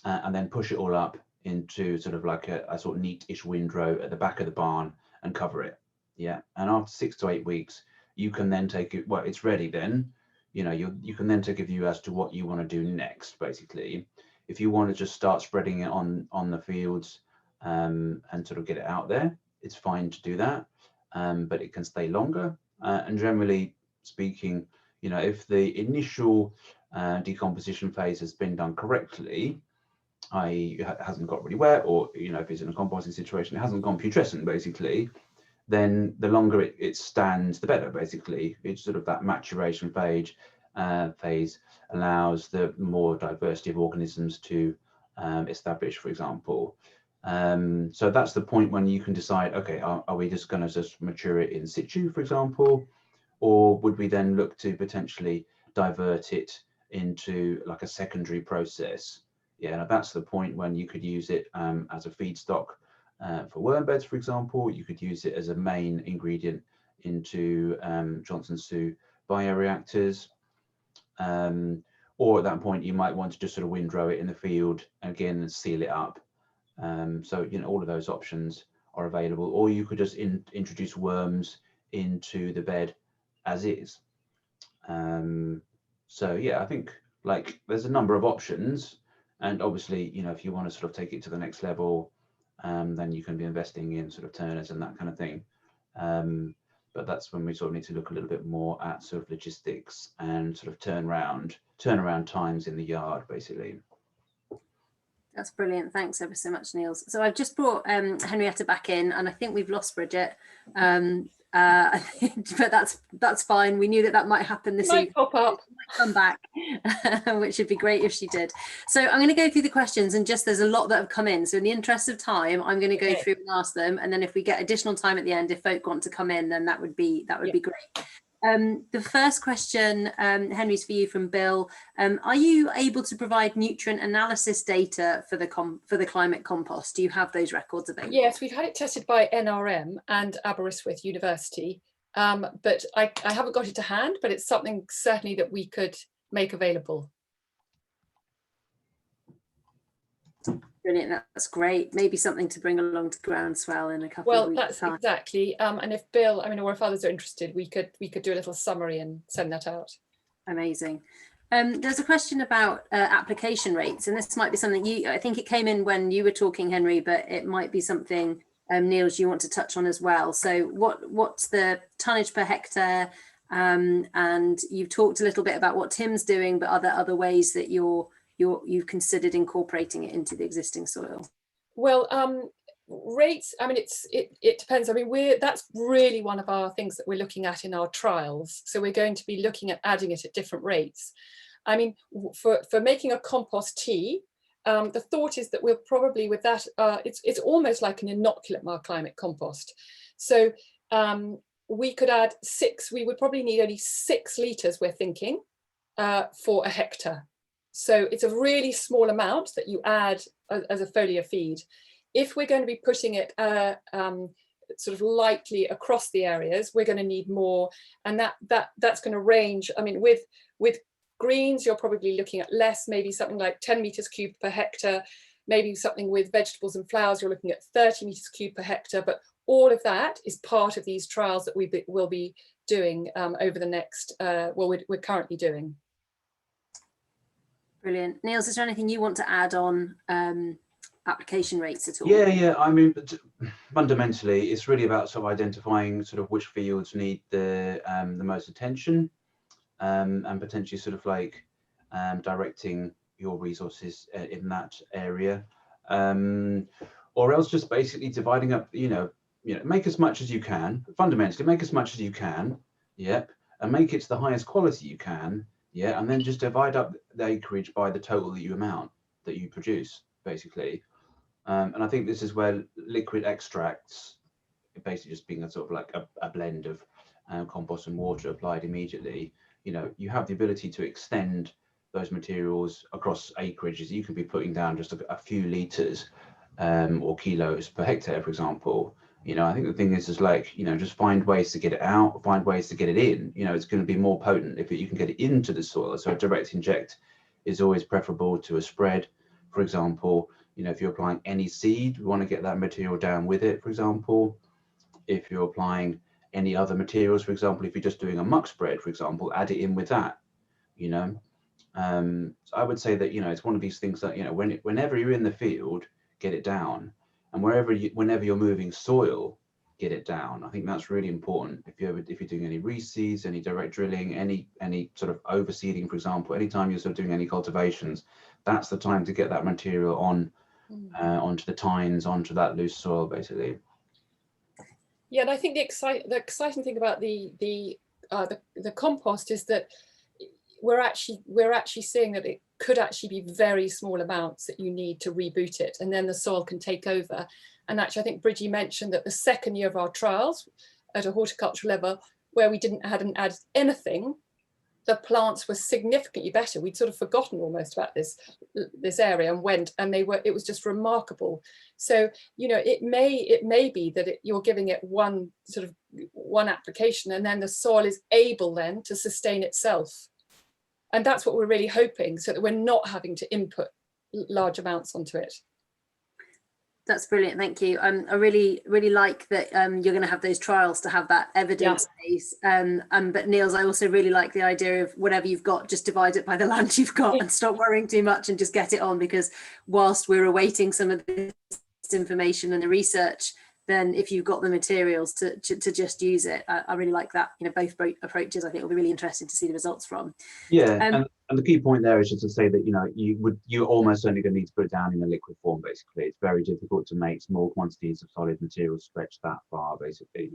and then push it all up into sort of like a sort of neat-ish windrow at the back of the barn and cover it. Yeah, and after 6 to 8 weeks, you can then take it, well, it's ready then. You know, you can then take a view as to what you want to do next, basically. If you want to just start spreading it on the fields and sort of get it out there, it's fine to do that, but it can stay longer. And generally speaking, you know, if the initial decomposition phase has been done correctly, i.e. it hasn't got really wet, or, you know, if it's in a composting situation, it hasn't gone putrescent, basically, then the longer it stands, the better, basically. It's sort of that maturation phase allows the more diversity of organisms to establish, for example. So that's the point when you can decide, okay, are we just going to just mature it in situ, for example, or would we then look to potentially divert it into like a secondary process? Yeah, that's the point when you could use it as a feedstock for worm beds, for example. You could use it as a main ingredient into Johnson-Su bioreactors. Or at that point, you might want to just sort of windrow it in the field again and seal it up. So, you know, all of those options are available. Or you could just introduce worms into the bed as is. So, yeah, I think like there's a number of options. And obviously, you know, if you want to sort of take it to the next level, then you can be investing in sort of turners and that kind of thing. But that's when we sort of need to look a little bit more at sort of logistics and sort of turnaround times in the yard, basically. That's brilliant. Thanks ever so much, Niels. So I've just brought Henrietta back in, and I think we've lost Bridget. But that's fine. We knew that might happen this evening. Pop up. Might come back, which would be great if she did. So I'm going to go through the questions, and just there's a lot that have come in. So in the interest of time, I'm going to go through and ask them, and then if we get additional time at the end, if folk want to come in, then that would be great. The first question, Henry's for you from Bill. Are you able to provide nutrient analysis data for the climate compost? Do you have those records available? Yes, we've had it tested by NRM and Aberystwyth University, but I haven't got it to hand, but it's something certainly that we could make available. Brilliant, that's great. Maybe something to bring along to Groundswell in a couple of weeks. Well, that's exactly. And if Bill, I mean, or if others are interested, we could do a little summary and send that out. Amazing. There's a question about application rates, and this might be something I think it came in when you were talking, Henry, but it might be something, Niels, you want to touch on as well. So what's the tonnage per hectare, and you've talked a little bit about what Tim's doing, but are there other ways that you've considered incorporating it into the existing soil? Well, rates, I mean, it depends. I mean, that's really one of our things that we're looking at in our trials. So we're going to be looking at adding it at different rates. I mean, for making a compost tea, the thought is that we'll probably with that, it's almost like an inoculant climate compost. So we could add we would probably need only 6 litres, we're thinking, for a hectare. So it's a really small amount that you add as a foliar feed. If we're going to be putting it sort of lightly across the areas, we're going to need more, and that's going to range. I mean, with greens, you're probably looking at less, maybe something like 10 meters cubed per hectare. Maybe something with vegetables and flowers, you're looking at 30 meters cubed per hectare. But all of that is part of these trials that we will be doing over the next, we're currently doing. Brilliant. Niels, is there anything you want to add on application rates at all? Yeah. I mean, fundamentally, it's really about sort of identifying sort of which fields need the most attention, and potentially sort of like directing your resources in that area, or else just basically dividing up. Make as much as you can. Fundamentally, make as much as you can. Yep, and make it to the highest quality you can. Yeah, and then just divide up the acreage by the total that you produce, basically. And I think this is where liquid extracts, basically just being a sort of like a blend of compost and water applied immediately, you have the ability to extend those materials across acreages. You could be putting down just a few litres or kilos per hectare, for example. I think the thing is like, just find ways to get it out, find ways to get it in. It's going to be more potent if you can get it into the soil. So a direct inject is always preferable to a spread. For example, if you're applying any seed, we want to get that material down with it, for example. If you're applying any other materials, for example, if you're just doing a muck spread, for example, add it in with that, So I would say that, it's one of these things that, whenever you're in the field, get it down. And whenever you're moving soil, get it down. I think that's really important. If you're doing any reseeds, any direct drilling, any sort of overseeding, for example, anytime you're sort of doing any cultivations, that's the time to get that material onto the tines, onto that loose soil, basically. Yeah, and I think the exciting thing about the compost is that we're actually seeing that it could actually be very small amounts that you need to reboot it, and then the soil can take over. And actually, I think Bridget mentioned that the second year of our trials at a horticultural level, where we hadn't added anything, the plants were significantly better. We'd sort of forgotten almost about this area and it was just remarkable. So, it may be that you're giving it one application, and then the soil is able then to sustain itself. And that's what we're really hoping, so that we're not having to input large amounts onto it. That's brilliant, thank you. I really like that you're going to have those trials to have that evidence base. But Niels, I also really like the idea of whatever you've got, just divide it by the land you've got and stop worrying too much and just get it on, because whilst we're awaiting some of this information and the research, then if you've got the materials to just use it, I really like that. Both approaches, I think, will be really interesting to see the results from. Yeah, and the key point there is just to say that you're almost only going to need to put it down in a liquid form. Basically, it's very difficult to make small quantities of solid materials stretch that far, basically.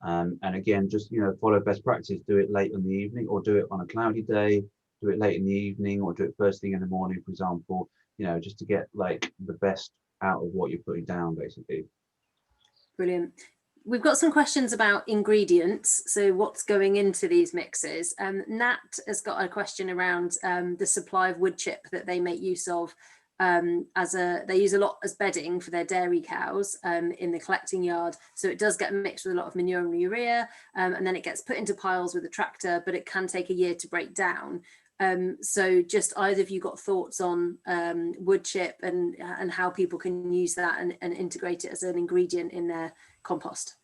And again, just follow best practice. Do it late in the evening, or do it on a cloudy day. Do it late in the evening, or do it first thing in the morning, for example. Just to get like the best out of what you're putting down, basically. Brilliant. We've got some questions about ingredients, so what's going into these mixes. Nat has got a question around the supply of wood chip that they make use of. They use a lot as bedding for their dairy cows in the collecting yard, so it does get mixed with a lot of manure and urea, and then it gets put into piles with a tractor, but it can take a year to break down. So just either of you got thoughts on wood chip and how people can use that and integrate it as an ingredient in their compost?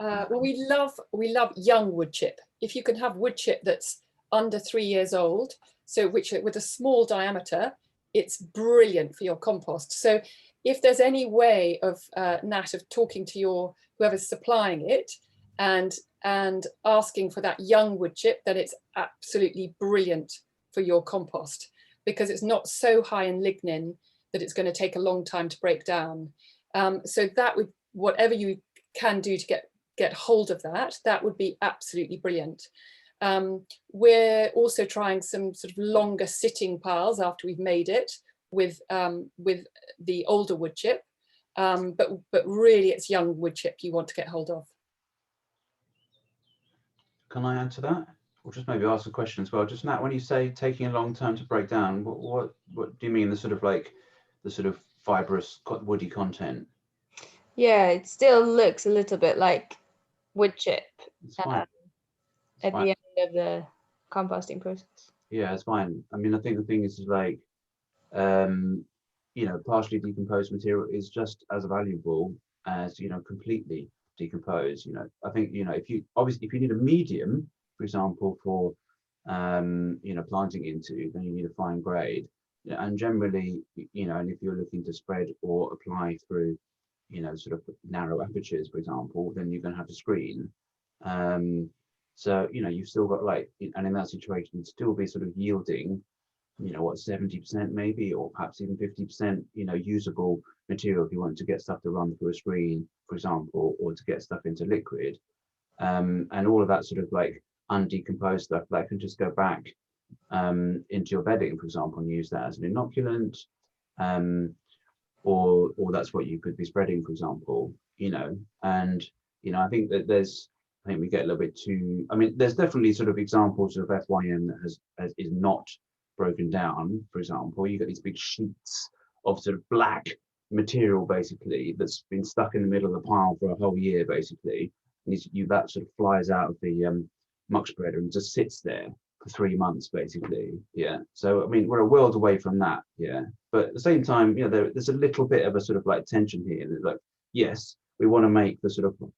Well, we love young wood chip. If you can have wood chip that's under 3 years old, so with a small diameter, it's brilliant for your compost. So if there's any way of Nat, of talking to whoever's supplying it, and and asking for that young wood chip, then it's absolutely brilliant for your compost, because it's not so high in lignin that it's going to take a long time to break down. So that would, whatever you can do to get hold of that, that would be absolutely brilliant. We're also trying some sort of longer sitting piles after we've made it with the older wood chip, but really it's young wood chip you want to get hold of. Can I answer that? Or just maybe ask a question as well. Just Nat, when you say taking a long time to break down, what do you mean? The sort of like the sort of fibrous woody content? Yeah, it still looks a little bit like wood chip at the end of the composting process. Yeah, it's fine. I mean, I think the thing is like, you know, partially decomposed material is just as valuable as, you know, completely decomposed. You know, I think, you know, if you need a medium, for example, for you know, planting into, then you need a fine grade. And generally, you know, and if you're looking to spread or apply through, you know, sort of narrow apertures, for example, then you're going to have to screen. So, you know, you've still got like, and in that situation, you'd still be sort of yielding, you know, what, 70% maybe, or perhaps even 50%, you know, usable material if you want to get stuff to run through a screen, for example, or to get stuff into liquid. And all of that sort of like undecomposed stuff that can just go back into your bedding, for example, and use that as an inoculant, or that's what you could be spreading, for example, you know. And, you know, I think that I think we get a little bit too, I mean, there's definitely sort of examples of FYM that is not broken down. For example, you get these big sheets of sort of black material, basically, that's been stuck in the middle of the pile for a whole year, basically. And that sort of flies out of the muck spreader and just sits there for 3 months, basically. Yeah. So, I mean, we're a world away from that. Yeah. But at the same time, you know, there's a little bit of a sort of like tension here. There's like, yes, we want to make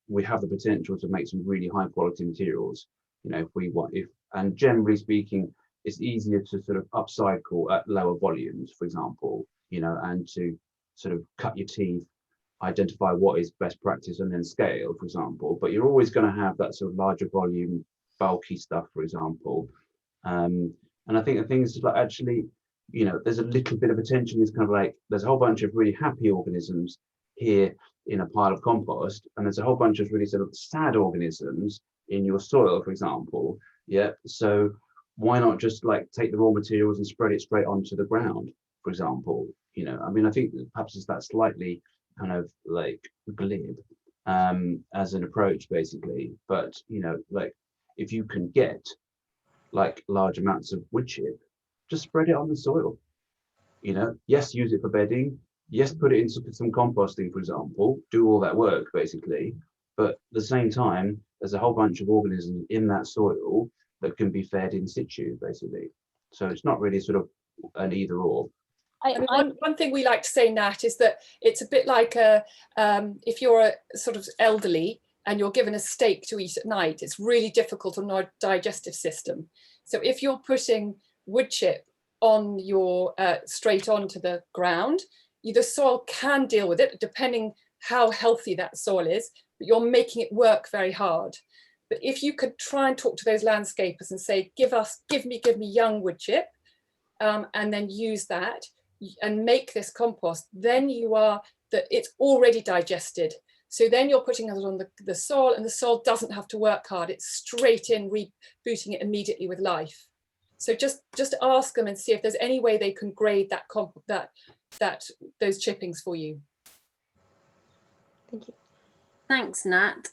we have the potential to make some really high quality materials, you know, and generally speaking, it's easier to sort of upcycle at lower volumes, for example, you know, and to sort of cut your teeth, identify what is best practice and then scale, for example. But you're always going to have that sort of larger volume, bulky stuff, for example. And I think the thing is like, actually, you know, there's a little bit of attention. It's kind of like there's a whole bunch of really happy organisms here in a pile of compost, and there's a whole bunch of really sort of sad organisms in your soil, for example. Yeah. So why not just like take the raw materials and spread it straight onto the ground, for example? You know, I mean, I think perhaps it's that slightly kind of like glib as an approach, basically. But, you know, like if you can get like large amounts of wood chip, just spread it on the soil. You know, yes, use it for bedding. Yes, put it into some composting, for example, do all that work, basically. But at the same time, there's a whole bunch of organisms in that soil that can be fed in situ, basically. So it's not really sort of an either or. I mean, one thing we like to say, Nat, is that it's a bit like if you're a sort of elderly and you're given a steak to eat at night, it's really difficult on our digestive system. So if you're putting wood chip on your straight onto the ground, the soil can deal with it, depending how healthy that soil is, but you're making it work very hard. But if you could try and talk to those landscapers and say, give me young wood chip, and then use that and make this compost, then it's already digested. So then you're putting it on the soil, and the soil doesn't have to work hard. It's straight in, rebooting it immediately with life. So just ask them and see if there's any way they can grade those chippings for you. Thank you. Thanks, Nat,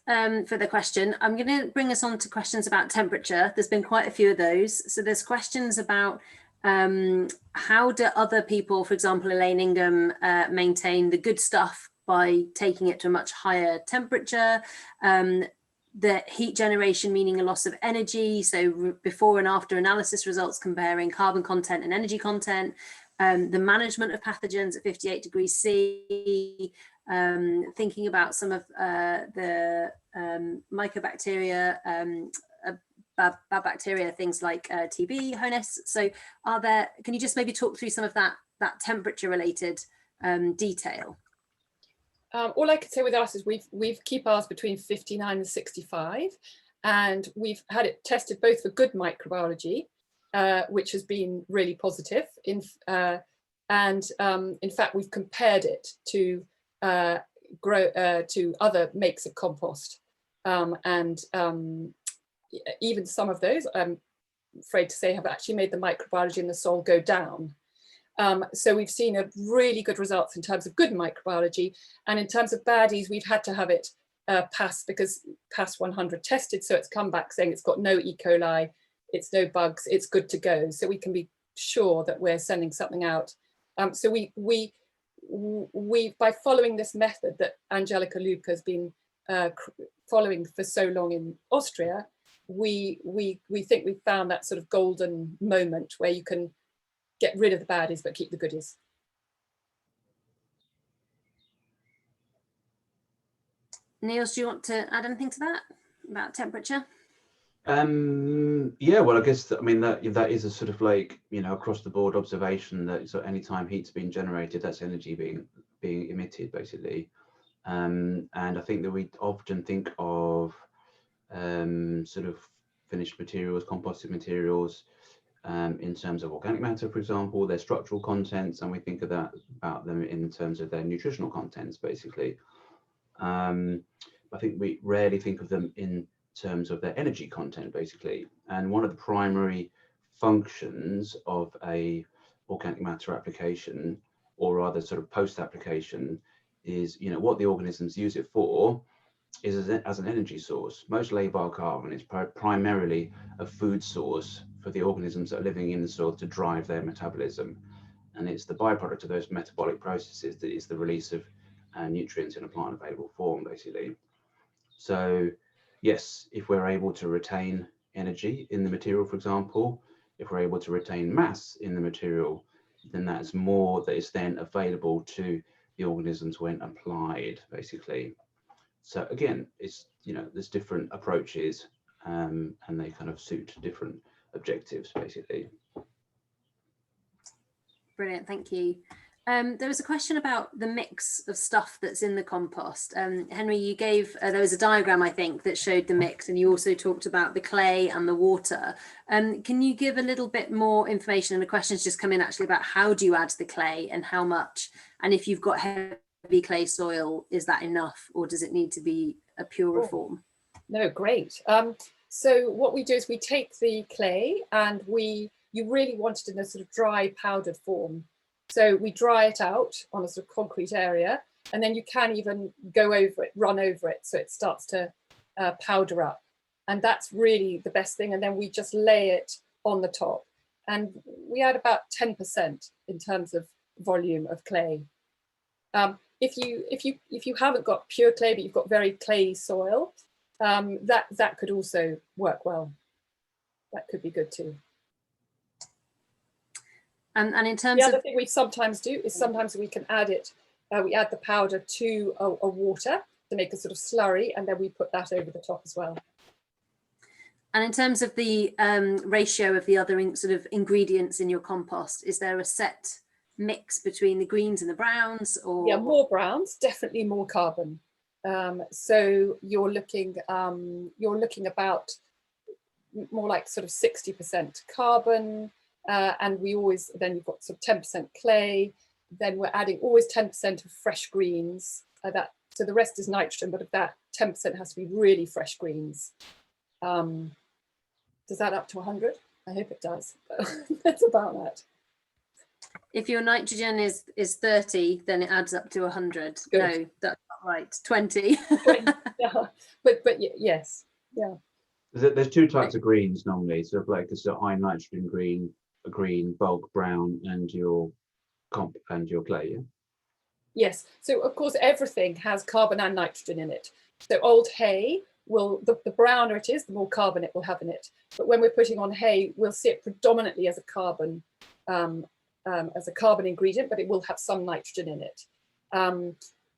for the question. I'm going to bring us on to questions about temperature. There's been quite a few of those. So there's questions about how do other people, for example, Elaine Ingham, maintain the good stuff by taking it to a much higher temperature? The heat generation, meaning a loss of energy. So before and after analysis results comparing carbon content and energy content. The management of pathogens at 58 degrees C, thinking about some of the mycobacteria, bad bacteria, things like TB, Honus. So can you just maybe talk through some of that temperature related detail? All I could say with us is we keep ours between 59 and 65. and we've had it tested both for good microbiology, which has been really positive, in fact we've compared it to to other makes of compost, even some of those, I'm afraid to say, have actually made the microbiology in the soil go down. So we've seen a really good results in terms of good microbiology, and in terms of baddies, we've had to have it pass, because past 100 tested, so it's come back saying it's got no E. coli, it's no bugs, it's good to go. So we can be sure that we're sending something out. So we by following this method that Angelica Luca has been following for so long in Austria, we think we've found that sort of golden moment where you can get rid of the baddies but keep the goodies. Niels, do you want to add anything to that about temperature? Yeah, well, I guess I mean that is a sort of like, you know, across the board observation that so anytime heat's being generated, that's energy being emitted basically. And I think that we often think of sort of finished materials, composted materials, in terms of organic matter, for example, their structural contents, and we think of that about them in terms of their nutritional contents basically. I think we rarely think of them in terms of their energy content basically, and one of the primary functions of a organic matter application, or rather sort of post application, is, you know, what the organisms use it for is as an energy source. Most labile carbon is primarily a food source for the organisms that are living in the soil to drive their metabolism, and it's the byproduct of those metabolic processes that is the release of nutrients in a plant available form basically. So yes, if we're able to retain energy in the material, for example, if we're able to retain mass in the material, then that's more that is then available to the organisms when applied basically. So again, it's, you know, there's different approaches, and they kind of suit different objectives basically. Brilliant, thank you. There was a question about the mix of stuff that's in the compost. Henry, you gave, there was a diagram, I think, that showed the mix, and you also talked about the clay and the water. Can you give a little bit more information? And the questions just come in actually about how do you add the clay and how much? And if you've got heavy clay soil, is that enough, or does it need to be a purer form? No, great. So what we do is we take the clay and you really want it in a sort of dry powdered form. So we dry it out on a sort of concrete area, and then you can even go over it, run over it, so it starts to powder up. And that's really the best thing. And then we just lay it on the top. And we add about 10% in terms of volume of clay. If you haven't got pure clay, but you've got very clayey soil, that could also work well. That could be good too. And in terms the other of thing we sometimes do is sometimes we can add it, we add the powder to a water to make a sort of slurry, and then we put that over the top as well. And in terms of the ratio of the other sort of ingredients in your compost, is there a set mix between the greens and the browns? Or yeah, more browns, definitely more carbon. So you're looking about more like sort of 60% carbon. And we always, then you've got sort of 10% clay, then we're adding always 10% of fresh greens, so the rest is nitrogen, but of that 10% has to be really fresh greens. Does that up to 100? I hope it does, but that's about that. If your nitrogen is 30, then it adds up to 100. Good. No, that's not right, 20. Yeah. But yes, yeah. There's two types of greens normally, so like it's a high nitrogen green, bulk brown, and your clay. Yeah? Yes, so of course everything has carbon and nitrogen in it. So old hay will, the browner it is, the more carbon it will have in it. But when we're putting on hay, we'll see it predominantly as a carbon ingredient, but it will have some nitrogen in it.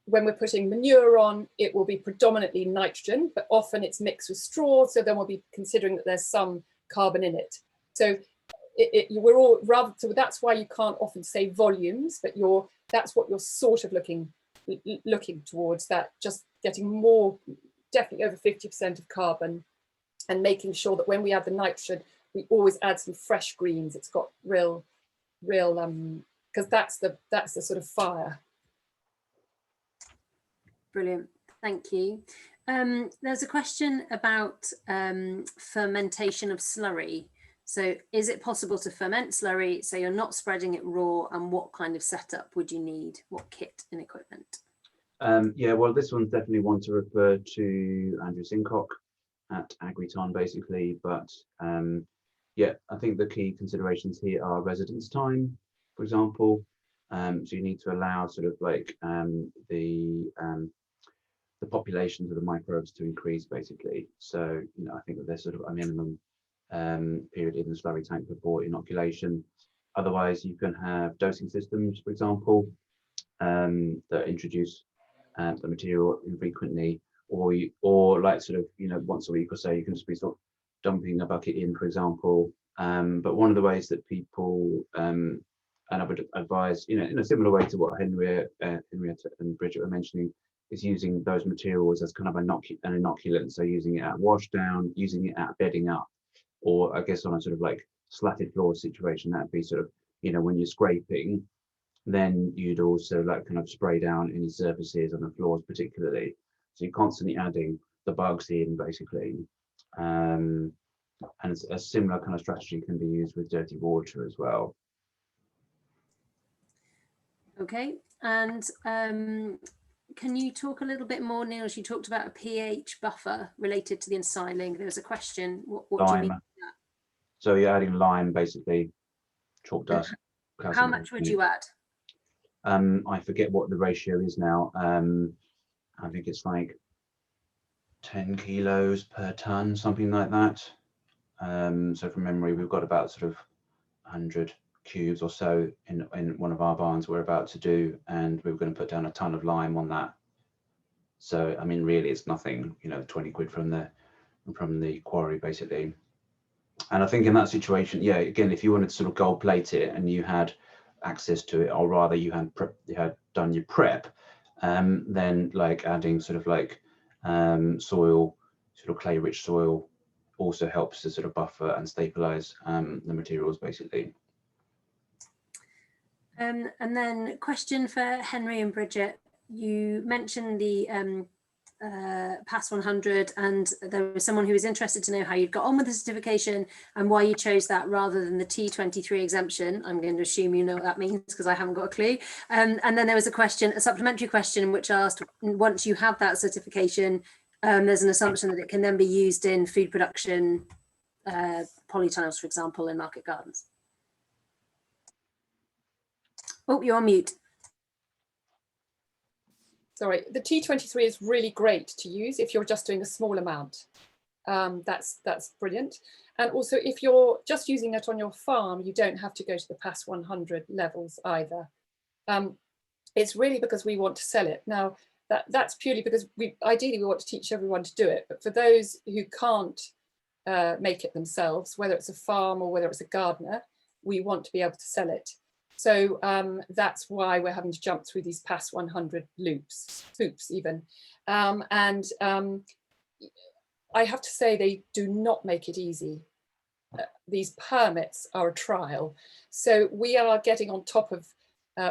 When we're putting manure on, it will be predominantly nitrogen, but often it's mixed with straw, so then we'll be considering that there's some carbon in it. So we're all rather, so that's why you can't often say volumes, but that's what you're sort of looking towards, that just getting more, definitely over 50% of carbon and making sure that when we add the nitrogen, we always add some fresh greens. It's got real, because that's the sort of fire. Brilliant, thank you. There's a question about fermentation of slurry. So is it possible to ferment slurry so you're not spreading it raw, and what kind of setup would you need? What kit and equipment? Yeah, well, this one's definitely one to refer to Andrew Sincock at Agriton, basically. But yeah, I think the key considerations here are residence time, for example. So you need to allow sort of like the populations of the microbes to increase, basically. So, you know, I think that there's sort of a minimum period in the slurry tank before inoculation. Otherwise, you can have dosing systems, for example, that introduce the material infrequently, or like sort of, you know, once a week or so. You can just be sort of dumping a bucket in, for example. But one of the ways that people, and I would advise, you know, in a similar way to what Henrietta and Bridget were mentioning, is using those materials as kind of an inoculant. So using it at washdown, using it at bedding up, or I guess on a sort of like slatted floor situation, that'd be sort of, you know, when you're scraping, then you'd also like kind of spray down any surfaces on the floors particularly. So you're constantly adding the bugs in, basically. And a similar kind of strategy can be used with dirty water as well. Okay, and can you talk a little bit more, Niels? You talked about a pH buffer related to the ensiling. There was a question. What do you mean by that? So you're adding lime, basically, chalk dust. How much would you add? I forget what the ratio is now. I think it's like 10 kilos per ton, something like that. So from memory, we've got about sort of 100 cubes or so in one of our barns we're about to do, and we're going to put down a ton of lime on that. So I mean, really, it's nothing, you know, 20 quid from the quarry, basically. And I think in that situation, yeah, again, if you wanted to sort of gold plate it and you had access to it, or rather you had done your prep, then like adding sort of like soil, sort of clay rich soil, also helps to sort of buffer and stabilize the materials, basically. And then question for Henry and Bridget. You mentioned the PAS 100, and there was someone who was interested to know how you'd got on with the certification and why you chose that rather than the T23 exemption. I'm going to assume you know what that means because I haven't got a clue. And then there was a supplementary question which asked, once you have that certification, there's an assumption that it can then be used in food production, polytunnels, for example, in market gardens. Oh, you're on mute. Sorry, the T23 is really great to use if you're just doing a small amount. That's brilliant. And also, if you're just using it on your farm, you don't have to go to the PAS 100 levels either. It's really because we want to sell it. Now, that's purely because ideally we want to teach everyone to do it. But for those who can't make it themselves, whether it's a farm or whether it's a gardener, we want to be able to sell it. So that's why we're having to jump through these PAS 100 hoops even. I have to say, they do not make it easy. These permits are a trial. So we are getting on top of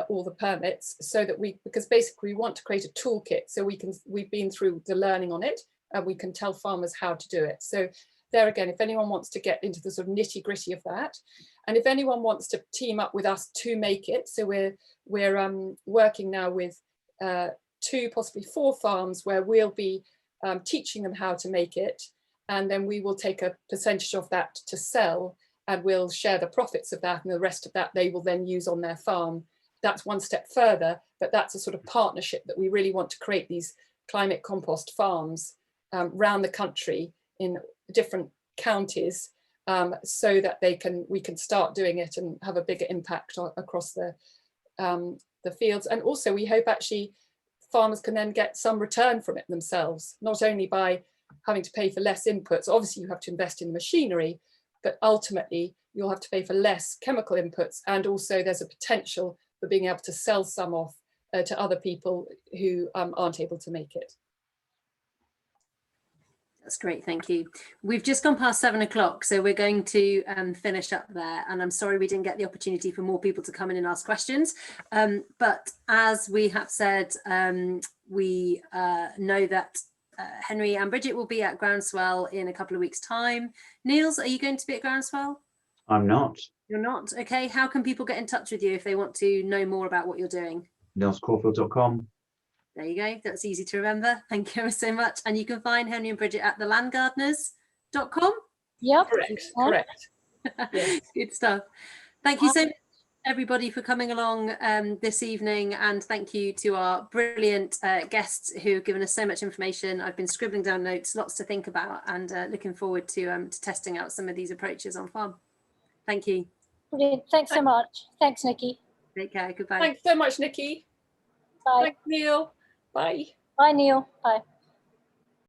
all the permits so that because basically we want to create a toolkit so we've been through the learning on it and we can tell farmers how to do it. So there again, if anyone wants to get into the sort of nitty gritty of that, and if anyone wants to team up with us to make it, so we're working now with 2, possibly 4 farms where we'll be teaching them how to make it, and then we will take a percentage of that to sell, and we'll share the profits of that, and the rest of that they will then use on their farm. That's one step further, but that's a sort of partnership that we really want to create, these climate compost farms around the country in different counties, so that we can start doing it and have a bigger impact across the fields. And also we hope actually farmers can then get some return from it themselves, not only by having to pay for less inputs. Obviously you have to invest in the machinery, but ultimately you'll have to pay for less chemical inputs, and also there's a potential for being able to sell some off to other people who aren't able to make it. That's great, thank you. We've just gone past 7 o'clock, so we're going to finish up there. And I'm sorry we didn't get the opportunity for more people to come in and ask questions. But as we have said, we know that Henry and Bridget will be at Groundswell in a couple of weeks' time. Niels, are you going to be at Groundswell? I'm not. You're not? Okay, how can people get in touch with you if they want to know more about what you're doing? nielscorfield.com. There you go, that's easy to remember. Thank you so much. And you can find Henry and Bridget at thelandgardeners.com. Yep. Correct. Yes. Good stuff. Thank you so much, everybody, for coming along this evening, and thank you to our brilliant guests who have given us so much information. I've been scribbling down notes, lots to think about, and looking forward to testing out some of these approaches on farm. Thank you. Brilliant. Thanks so much. Thanks, Nikki. Take care. Goodbye. Thanks so much, Nikki. Bye. Thanks, Neil. Bye. Bye, Neil. Bye.